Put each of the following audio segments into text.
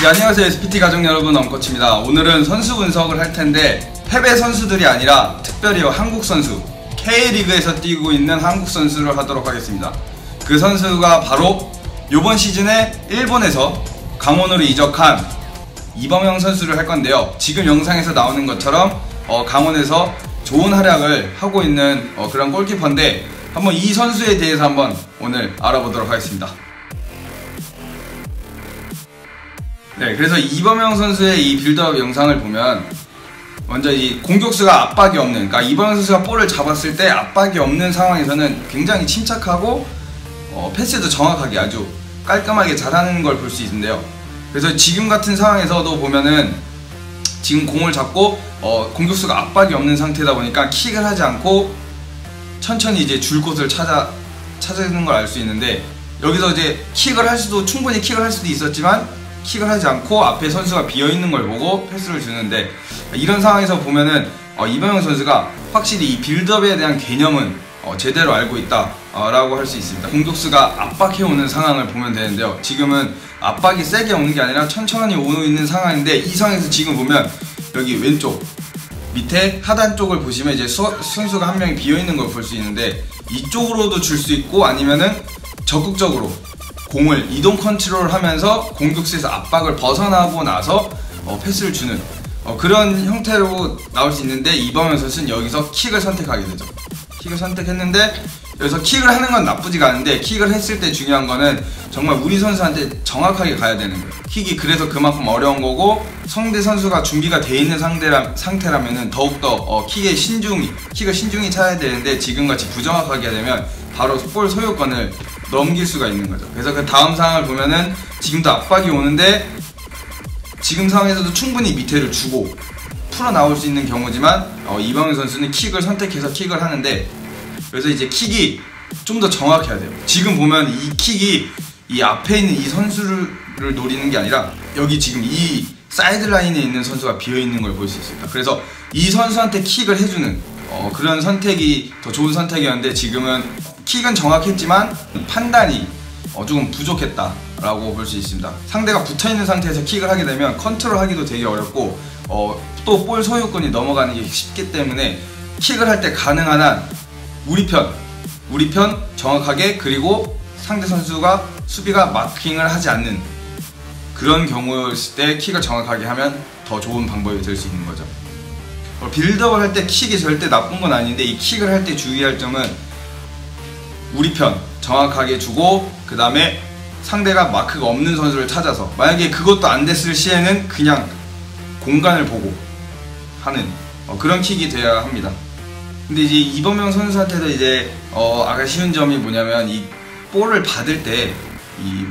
안녕하세요. SPT 가족 여러분, 엄코치입니다. 오늘은 선수 분석을 할 텐데 해외 선수들이 아니라 특별히 한국 선수, K리그에서 뛰고 있는 한국 선수를 하도록 하겠습니다. 그 선수가 바로 이번 시즌에 일본에서 강원으로 이적한 이범영 선수를 할 건데요. 지금 영상에서 나오는 것처럼 강원에서 좋은 활약을 하고 있는 그런 골키퍼인데, 한번 이 선수에 대해서 한번 오늘 알아보도록 하겠습니다. 네, 그래서 이범영 선수의 이 빌드업 영상을 보면 먼저 이 공격수가 압박이 없는, 그러니까 이범영 선수가 볼을 잡았을 때 압박이 없는 상황에서는 굉장히 침착하고 패스도 정확하게 아주 깔끔하게 잘하는 걸 볼 수 있는데요. 그래서 지금 같은 상황에서도 보면은 지금 공을 잡고 공격수가 압박이 없는 상태다 보니까 킥을 하지 않고 천천히 이제 줄 곳을 찾는 걸 알 수 있는데, 여기서 이제 충분히 킥을 할 수도 있었지만 킥을 하지 않고 앞에 선수가 비어있는 걸 보고 패스를 주는데, 이런 상황에서 보면은 이범영 선수가 확실히 이 빌드업에 대한 개념은 제대로 알고 있다 라고 할 수 있습니다. 공격수가 압박해오는 상황을 보면 되는데요. 지금은 압박이 세게 오는 게 아니라 천천히 오고 있는 상황인데, 이 상황에서 지금 보면 여기 왼쪽 밑에 하단 쪽을 보시면 이제 선수가 한 명이 비어있는 걸 볼 수 있는데, 이쪽으로도 줄 수 있고 아니면은 적극적으로 공을 이동 컨트롤 하면서 공격수에서 압박을 벗어나고 나서 패스를 주는 그런 형태로 나올 수 있는데, 이범영 선수는 여기서 킥을 선택하게 되죠. 킥을 선택했는데, 여기서 킥을 하는 건 나쁘지가 않은데, 킥을 했을 때 중요한 거는 정말 우리 선수한테 정확하게 가야 되는 거예요. 킥이 그래서 그만큼 어려운 거고, 상대 선수가 준비가 돼 있는 상태라면은 더욱더 킥을 신중히 차야 되는데, 지금같이 부정확하게 되면 바로 볼 소유권을 넘길 수가 있는 거죠. 그래서 그 다음 상황을 보면은 지금도 압박이 오는데, 지금 상황에서도 충분히 밑에를 주고 풀어 나올 수 있는 경우지만 이범영 선수는 킥을 선택해서 킥을 하는데, 그래서 이제 킥이 좀 더 정확해야 돼요. 지금 보면 이 킥이 이 앞에 있는 이 선수를 노리는 게 아니라 여기 지금 이 사이드 라인에 있는 선수가 비어 있는 걸 볼 수 있습니다. 그래서 이 선수한테 킥을 해주는 그런 선택이 더 좋은 선택이었는데, 지금은 킥은 정확했지만 판단이 조금 부족했다라고 볼 수 있습니다. 상대가 붙어있는 상태에서 킥을 하게 되면 컨트롤 하기도 되게 어렵고 또 볼 소유권이 넘어가는 게 쉽기 때문에 킥을 할 때 가능한 한 우리 편 정확하게, 그리고 상대 선수가 수비가 마킹을 하지 않는 그런 경우였을 때 킥을 정확하게 하면 더 좋은 방법이 될 수 있는 거죠. 빌드업을 할 때 킥이 절대 나쁜 건 아닌데, 이 킥을 할 때 주의할 점은 우리 편 정확하게 주고, 그 다음에 상대가 마크가 없는 선수를 찾아서, 만약에 그것도 안 됐을 시에는 그냥 공간을 보고 하는 그런 킥이 돼야 합니다. 근데 이제 이범영 선수한테도 이제 아쉬운 점이 뭐냐면, 이 볼을 받을 때 이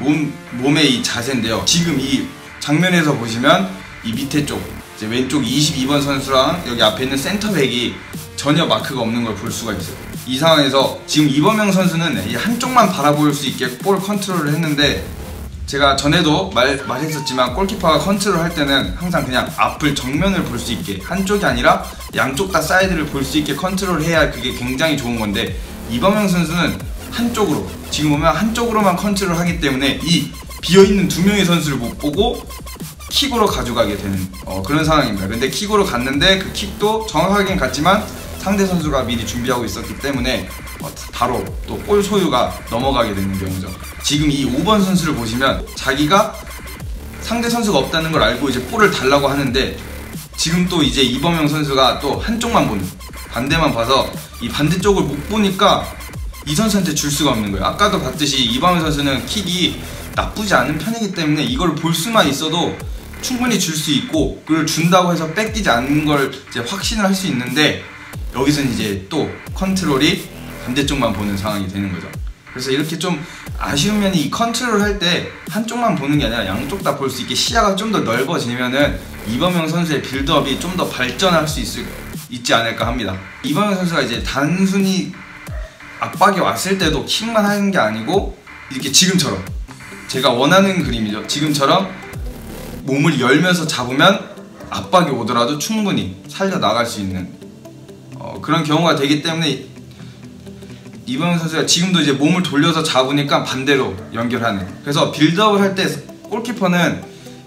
몸의 이 자세인데요. 지금 이 장면에서 보시면 이 밑에 쪽, 이제 왼쪽 22번 선수랑 여기 앞에 있는 센터백이 전혀 마크가 없는 걸 볼 수가 있어요. 이 상황에서 지금 이범영 선수는 이 한쪽만 바라볼 수 있게 볼 컨트롤을 했는데, 제가 전에도 말했었지만 골키퍼가 컨트롤 할 때는 항상 그냥 앞을 정면을 볼 수 있게, 한쪽이 아니라 양쪽 다 사이드를 볼 수 있게 컨트롤 해야 그게 굉장히 좋은 건데, 이범영 선수는 한쪽으로, 지금 보면 한쪽으로만 컨트롤 하기 때문에 이 비어있는 두 명의 선수를 못 보고 킥으로 가져가게 되는 그런 상황입니다. 근데 킥으로 갔는데 그 킥도 정확하긴 갔지만 상대 선수가 미리 준비하고 있었기 때문에 바로 또 볼 소유가 넘어가게 되는 경우죠. 지금 이 5번 선수를 보시면 자기가 상대 선수가 없다는 걸 알고 이제 볼을 달라고 하는데, 지금 또 이제 이범영 선수가 또 한쪽만 보는, 반대만 봐서 이 반대쪽을 못 보니까 이 선수한테 줄 수가 없는 거예요. 아까도 봤듯이 이범영 선수는 킥이 나쁘지 않은 편이기 때문에 이걸 볼 수만 있어도 충분히 줄 수 있고, 그걸 준다고 해서 뺏기지 않는 걸 이제 확신을 할 수 있는데, 여기서는 이제 또 컨트롤이 반대쪽만 보는 상황이 되는 거죠. 그래서 이렇게 좀 아쉬운 면이, 이 컨트롤 할 때 한쪽만 보는 게 아니라 양쪽 다 볼 수 있게 시야가 좀 더 넓어지면은 이범영 선수의 빌드업이 좀 더 발전할 수 있지 않을까 합니다. 이범영 선수가 이제 단순히 압박이 왔을 때도 킥만 하는 게 아니고, 이렇게 지금처럼 제가 원하는 그림이죠. 지금처럼 몸을 열면서 잡으면 압박이 오더라도 충분히 살려나갈 수 있는 그런 경우가 되기 때문에, 이범영 선수가 지금도 이제 몸을 돌려서 잡으니까 반대로 연결하는, 그래서 빌드업을 할 때 골키퍼는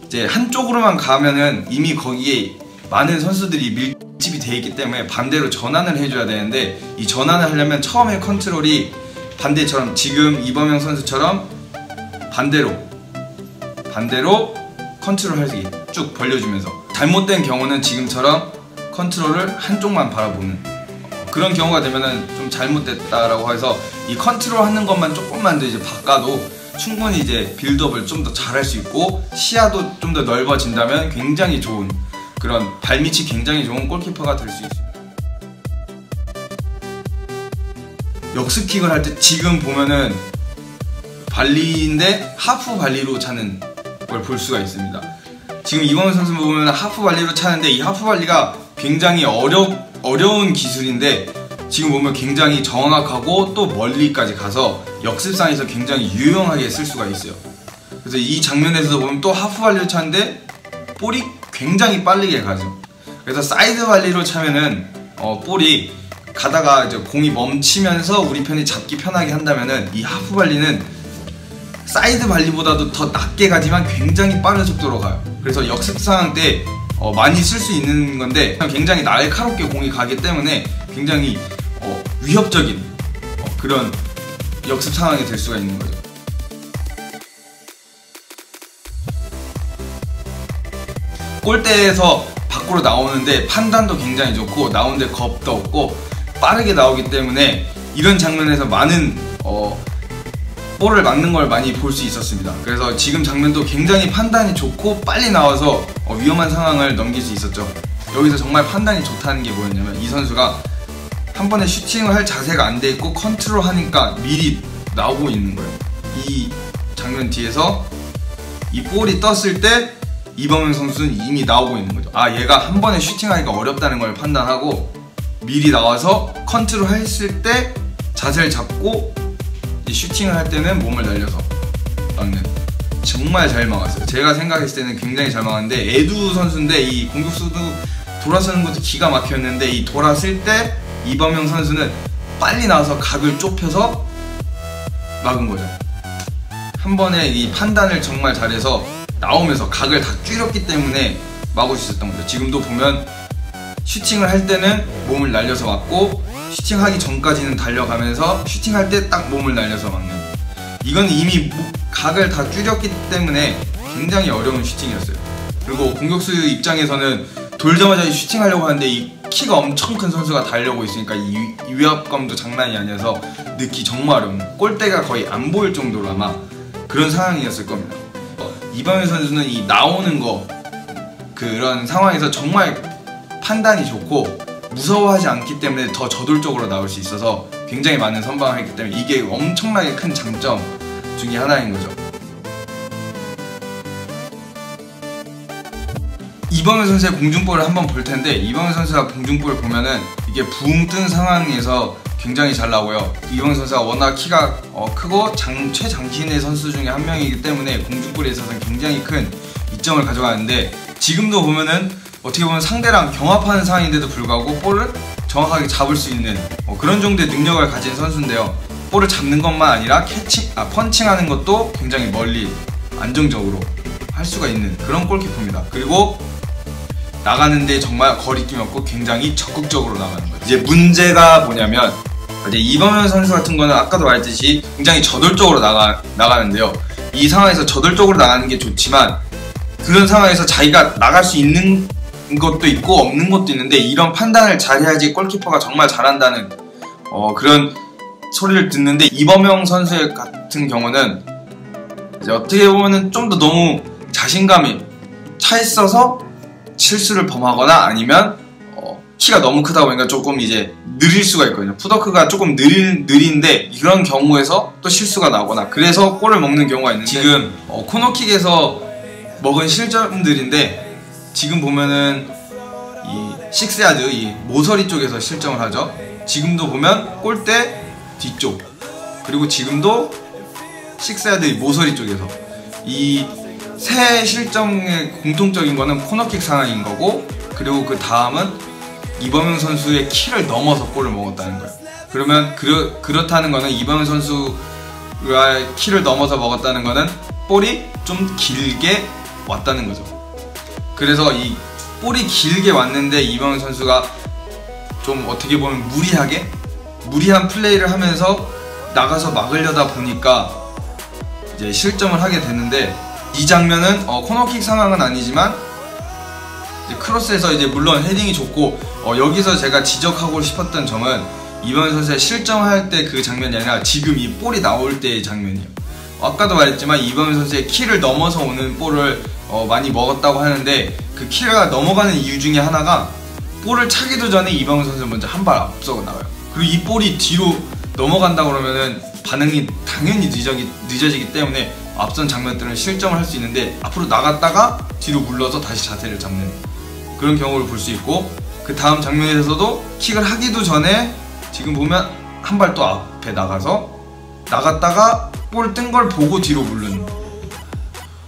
이제 한쪽으로만 가면은 이미 거기에 많은 선수들이 밀집이 돼 있기 때문에 반대로 전환을 해줘야 되는데, 이 전환을 하려면 처음에 컨트롤이 반대처럼, 지금 이범영 선수처럼 반대로 컨트롤 하기 쭉 벌려주면서, 잘못된 경우는 지금처럼 컨트롤을 한쪽만 바라보는 그런 경우가 되면은 좀 잘못됐다라고 해서, 이 컨트롤 하는 것만 조금만 더 이제 바꿔도 충분히 이제 빌드업을 좀 더 잘할 수 있고, 시야도 좀 더 넓어진다면 굉장히 좋은, 그런 발밑이 굉장히 좋은 골키퍼가 될 수 있습니다. 역습킥을 할 때 지금 보면은 발리인데 하프 발리로 차는 걸 볼 수가 있습니다. 지금 이범영 선수 보면 하프 발리로 차는데, 이 하프 발리가 굉장히 어려운 기술인데, 지금 보면 굉장히 정확하고 또 멀리까지 가서 역습상에서 굉장히 유용하게 쓸 수가 있어요. 그래서 이 장면에서도 보면 또 하프 발리로 차는데 볼이 굉장히 빠르게 가죠. 그래서 사이드 발리로 차면은 볼이 가다가 이제 공이 멈추면서 우리 편이 잡기 편하게 한다면은, 이 하프 발리는 사이드 발리보다도 더 낮게 가지만 굉장히 빠른 속도로 가요. 그래서 역습 상황 때 많이 쓸 수 있는 건데, 굉장히 날카롭게 공이 가기 때문에 굉장히 위협적인 그런 역습 상황이 될 수가 있는 거죠. 골대에서 밖으로 나오는데 판단도 굉장히 좋고, 나오는데 겁도 없고 빠르게 나오기 때문에 이런 장면에서 많은 볼을 막는 걸 많이 볼 수 있었습니다. 그래서 지금 장면도 굉장히 판단이 좋고 빨리 나와서 위험한 상황을 넘길 수 있었죠. 여기서 정말 판단이 좋다는 게 뭐였냐면, 이 선수가 한 번에 슈팅을 할 자세가 안 돼 있고 컨트롤 하니까 미리 나오고 있는 거예요. 이 장면 뒤에서 이 볼이 떴을 때 이범영 선수는 이미 나오고 있는 거죠. 아, 얘가 한 번에 슈팅하기가 어렵다는 걸 판단하고 미리 나와서 컨트롤 했을 때 자세를 잡고 슈팅을 할 때는 몸을 날려서 막는, 정말 잘 막았어요. 제가 생각했을 때는 굉장히 잘 막았는데, 에두 선수인데 이 공격수도 돌아서는 것도 기가 막혔는데, 이 돌았을 때 이범영 선수는 빨리 나와서 각을 좁혀서 막은 거죠. 한 번에 이 판단을 정말 잘해서 나오면서 각을 다 줄였기 때문에 막을 수 있었던 거죠. 지금도 보면 슈팅을 할 때는 몸을 날려서 막고, 슈팅하기 전까지는 달려가면서 슈팅할 때 딱 몸을 날려서 막는, 이건 이미 각을 다 줄였기 때문에 굉장히 어려운 슈팅이었어요. 그리고 공격수 입장에서는 돌자마자 슈팅하려고 하는데 이 키가 엄청 큰 선수가 달려오고 있으니까 이 위압감도 장난이 아니어서 넣기 정말 어려운, 골대가 거의 안 보일 정도로 아마 그런 상황이었을 겁니다. 이범영 선수는 이 나오는 거, 그런 상황에서 정말 판단이 좋고 무서워하지 않기 때문에 더 저돌적으로 나올 수 있어서 굉장히 많은 선방을 했기 때문에 이게 엄청나게 큰 장점 중에 하나인 거죠. 이범영 선수의 공중볼을 한번 볼 텐데, 이범영 선수가 공중볼을 보면은 이게 붕 뜬 상황에서 굉장히 잘 나오고요. 이범영 선수가 워낙 키가 크고 최장신의 선수 중에 한 명이기 때문에 공중볼에 있어서는 굉장히 큰 이점을 가져가는데, 지금도 보면은 어떻게 보면 상대랑 경합하는 상황인데도 불구하고 볼을 정확하게 잡을 수 있는 그런 정도의 능력을 가진 선수인데요. 볼을 잡는 것만 아니라 펀칭하는 것도 굉장히 멀리 안정적으로 할 수가 있는 그런 골키퍼입니다. 그리고 나가는데 정말 거리낌이 없고 굉장히 적극적으로 나가는 거예요. 이제 문제가 뭐냐면, 이제 이범영 선수 같은 거는 아까도 말했듯이 굉장히 저돌적으로 나가는데요. 이 상황에서 저돌적으로 나가는 게 좋지만, 그런 상황에서 자기가 나갈 수 있는 것도 있고 없는 것도 있는데, 이런 판단을 잘해야지 골키퍼가 정말 잘한다는 그런 소리를 듣는데, 이범영 선수 같은 경우는 이제 어떻게 보면은 좀 더 너무 자신감이 차 있어서 실수를 범하거나, 아니면 키가 너무 크다 보니까 조금 이제 느릴 수가 있거든요. 푸더크가 조금 느린데 이런 경우에서 또 실수가 나거나, 그래서 골을 먹는 경우가 있는데, 지금 코너킥에서 먹은 실점들인데, 지금 보면은 이 6야드 이 모서리 쪽에서 실점을 하죠. 지금도 보면 골대 뒤쪽, 그리고 지금도 6야드 모서리 쪽에서, 이 세 실점의 공통적인 거는 코너킥 상황인 거고, 그리고 그 다음은 이범영 선수의 키를 넘어서 골을 먹었다는 거예요. 그러면 그렇다는 거는 이범영 선수가 키를 넘어서 먹었다는 거는 볼이 좀 길게 왔다는 거죠. 그래서 이 볼이 길게 왔는데 이범현 선수가 좀 어떻게 보면 무리한 플레이를 하면서 나가서 막으려다 보니까 이제 실점을 하게 됐는데, 이 장면은 코너킥 상황은 아니지만 이제 크로스에서 이제 물론 헤딩이 좋고, 여기서 제가 지적하고 싶었던 점은 이범현 선수의 실점할 때 그 장면이 아니라 지금 이 볼이 나올 때의 장면이에요. 아까도 말했지만 이범현 선수의 키를 넘어서 오는 볼을 많이 먹었다고 하는데, 그 키가 넘어가는 이유 중에 하나가 볼을 차기도 전에 이범현 선수가 먼저 한 발 앞서고 나와요. 그리고 이 볼이 뒤로 넘어간다 그러면은 반응이 당연히 늦어지기 때문에 앞선 장면들은 실점을 할 수 있는데, 앞으로 나갔다가 뒤로 물러서 다시 자세를 잡는 그런 경우를 볼 수 있고, 그 다음 장면에서도 킥을 하기도 전에 지금 보면 한 발 또 앞에 나갔다가 볼 뜬 걸 보고 뒤로 물르는.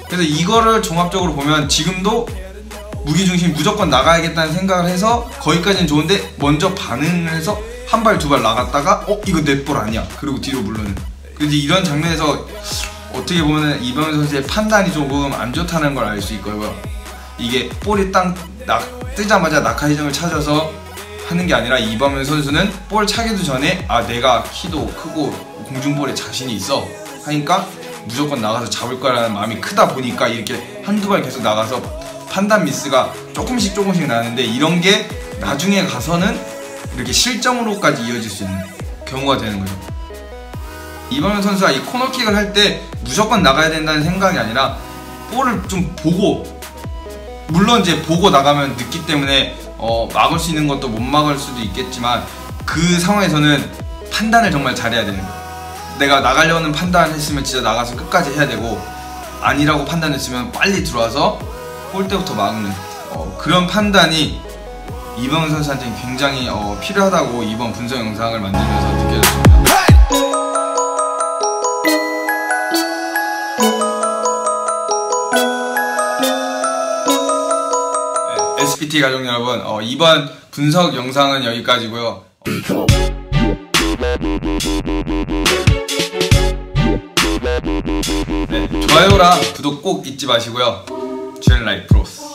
그래서 이거를 종합적으로 보면 지금도 무기중심이 무조건 나가야겠다는 생각을 해서 거기까지는 좋은데, 먼저 반응을 해서 한 발 두 발 나갔다가 이거 내 볼 아니야 그리고 뒤로 물르는. 그래서 이런 장면에서 어떻게 보면 이범현 선수의 판단이 조금 안 좋다는 걸 알 수 있고요. 이게 볼이 딱 뜨자마자 낙하지점을 찾아서 하는 게 아니라, 이범현 선수는 볼 차기도 전에 내가 키도 크고 공중볼에 자신이 있어 하니까 무조건 나가서 잡을 거라는 마음이 크다 보니까 이렇게 한두 발 계속 나가서 판단 미스가 조금씩 나는데, 이런 게 나중에 가서는 이렇게 실점으로까지 이어질 수 있는 경우가 되는 거죠. 이범현 선수가 이 코너킥을 할 때 무조건 나가야 된다는 생각이 아니라, 볼을 좀 보고, 물론 이제 보고 나가면 늦기 때문에 막을 수 있는 것도 못 막을 수도 있겠지만, 그 상황에서는 판단을 정말 잘해야 되는 거예요. 내가 나가려는 판단을 했으면 진짜 나가서 끝까지 해야 되고, 아니라고 판단했으면 빨리 들어와서 골대부터 막는 그런 판단이 이범현 선수한테는 굉장히 필요하다고 이번 분석 영상을 만들면서 느껴졌습니다. 네, SPT 가족 여러분, 이번 분석 영상은 여기까지고요. 네, 좋아요랑 구독 꼭 잊지 마시고요. 주엔 라이프 프로스.